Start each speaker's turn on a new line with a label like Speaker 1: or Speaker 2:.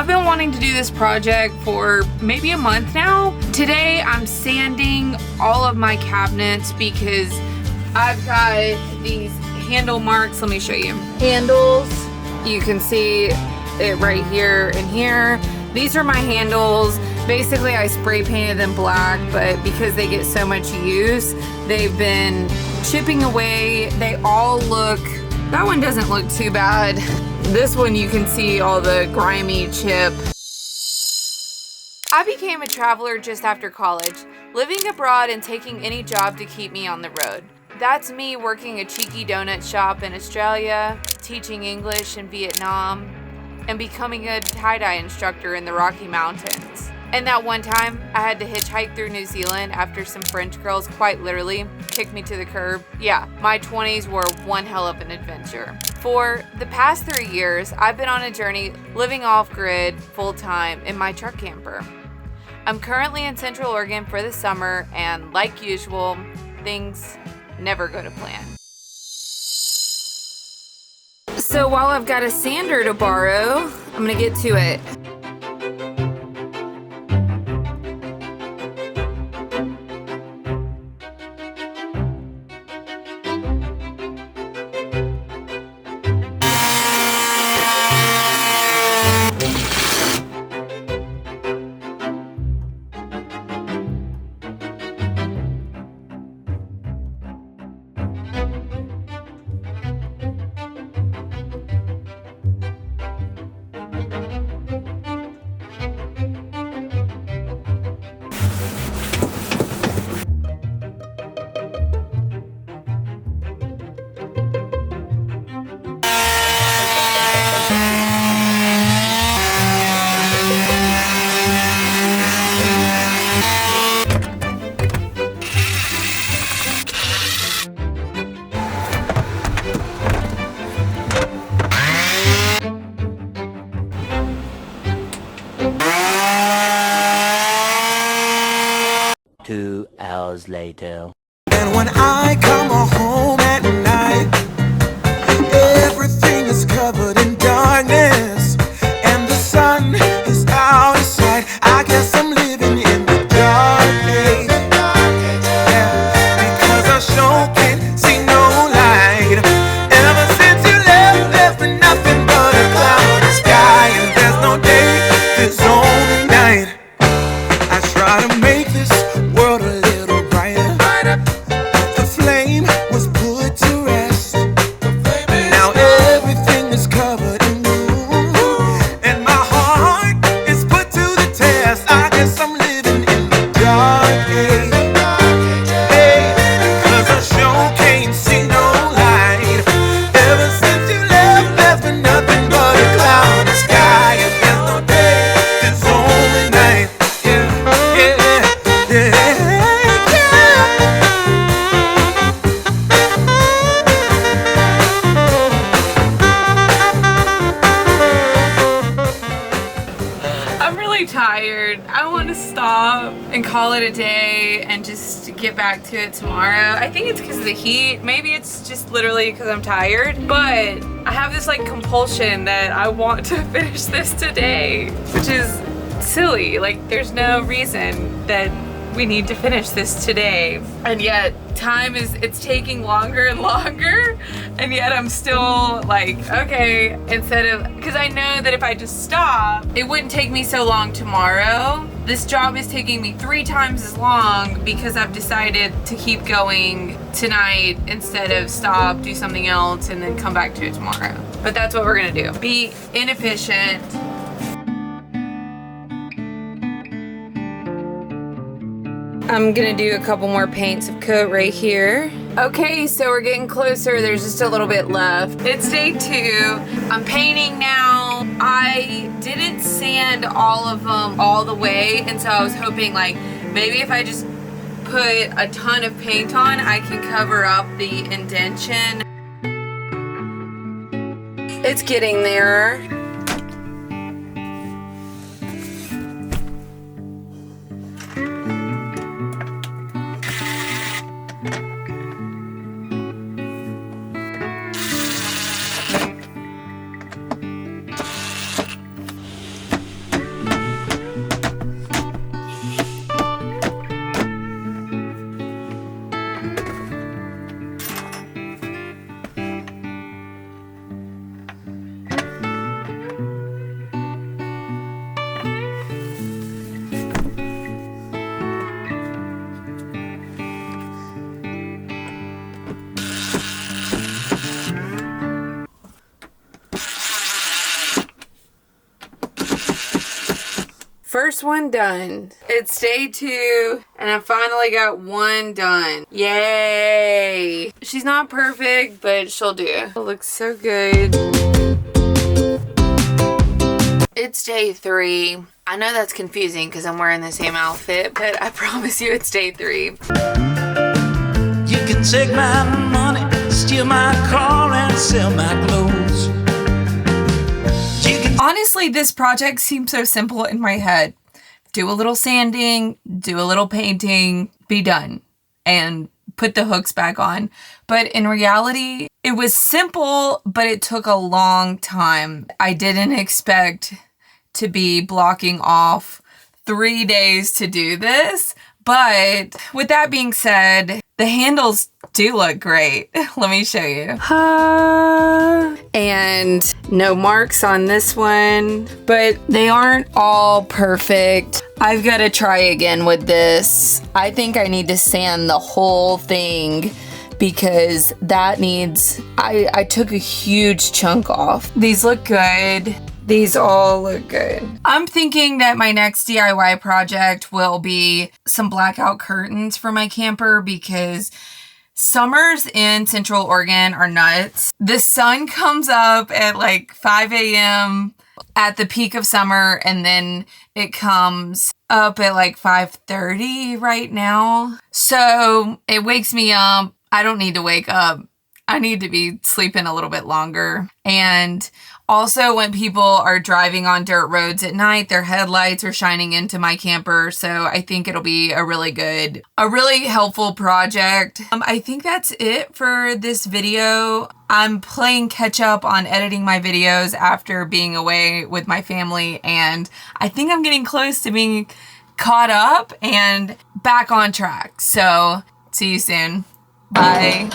Speaker 1: I've been wanting to do this project for maybe a month now. Today I'm sanding all of my cabinets because I've got these handle marks. Let me show you. Handles. You can see it right here and here. These are my handles. Basically, I spray painted them black, but because they get so much use, they've been chipping away. They all look, that one doesn't look too bad. This one, you can see all the grimy chip. I became a traveler just after college, living abroad and taking any job to keep me on the road. That's me working a cheeky donut shop in Australia, teaching English in Vietnam, and becoming a tie-dye instructor in the Rocky Mountains. And that one time, I had to hitchhike through New Zealand after some French girls quite literally kicked me to the curb. Yeah, my 20s were one hell of an adventure. For the past 3 years, I've been on a journey living off-grid full-time in my truck camper. I'm currently in Central Oregon for the summer, and like usual, things never go to plan. So while I've got a sander to borrow, I'm gonna get to it.
Speaker 2: Later.
Speaker 3: And when I come home at night, everything is covered in darkness, and the sun is out of sight. I guess I'm living in the dark age, yeah, because I sure can't see no light. Ever since you left, there's been nothing but a cloudy sky, and there's no day, there's only night. I try to make this world a little brighter. The flame was put to rest. Now everything is covered in gloom, and my heart is put to the test. I guess I'm living in the dark age, hey, because I sure can't see no light. Ever since you left, there's been nothing but a cloudy sky, and there's no day, there's only night. Yeah, yeah, yeah, yeah.
Speaker 1: I'm really tired. I want to stop and call it a day and just get back to it tomorrow. I think it's because of the heat. Maybe it's just literally because I'm tired. But I have this like compulsion that I want to finish this today, which is silly. Like there's no reason that we need to finish this today. And yet it's taking longer and longer, and yet I'm still like, okay, because I know that if I just stop, it wouldn't take me so long tomorrow. This job is taking me 3 times as long because I've decided to keep going tonight instead of stop, do something else, and then come back to it tomorrow. But that's what we're gonna do. Be inefficient. I'm gonna do a couple more paints of coat right here. Okay, so we're getting closer. There's just a little bit left. It's day 2. I'm painting now. I didn't sand all of them all the way, and so I was hoping like maybe if I just put a ton of paint on, I can cover up the indentation. It's getting there. First one done. It's day 2 and I finally got one done. Yay. She's not perfect, but she'll do. It looks so good. It's day 3. I know that's confusing because I'm wearing the same outfit, but I promise you it's day 3.
Speaker 2: You can take my money, steal my car, and sell my clothes.
Speaker 1: Honestly, this project seems so simple in my head. Do a little sanding, do a little painting, be done, and put the hooks back on. But in reality, it was simple, but it took a long time. I didn't expect to be blocking off 3 days to do this. But with that being said, the handles do look great. Let me show you. And no marks on this one, but they aren't all perfect. I've got to try again with this. I think I need to sand the whole thing because that needs, I took a huge chunk off. These look good. These all look good. I'm thinking that my next DIY project will be some blackout curtains for my camper because summers in Central Oregon are nuts. The sun comes up at like 5 a.m. at the peak of summer, and then it comes up at like 5:30 right now. So it wakes me up. I don't need to wake up. I need to be sleeping a little bit longer. And also, when people are driving on dirt roads at night, their headlights are shining into my camper. So I think it'll be a really helpful project. I think that's it for this video. I'm playing catch up on editing my videos after being away with my family. And I think I'm getting close to being caught up and back on track. So see you soon. Bye.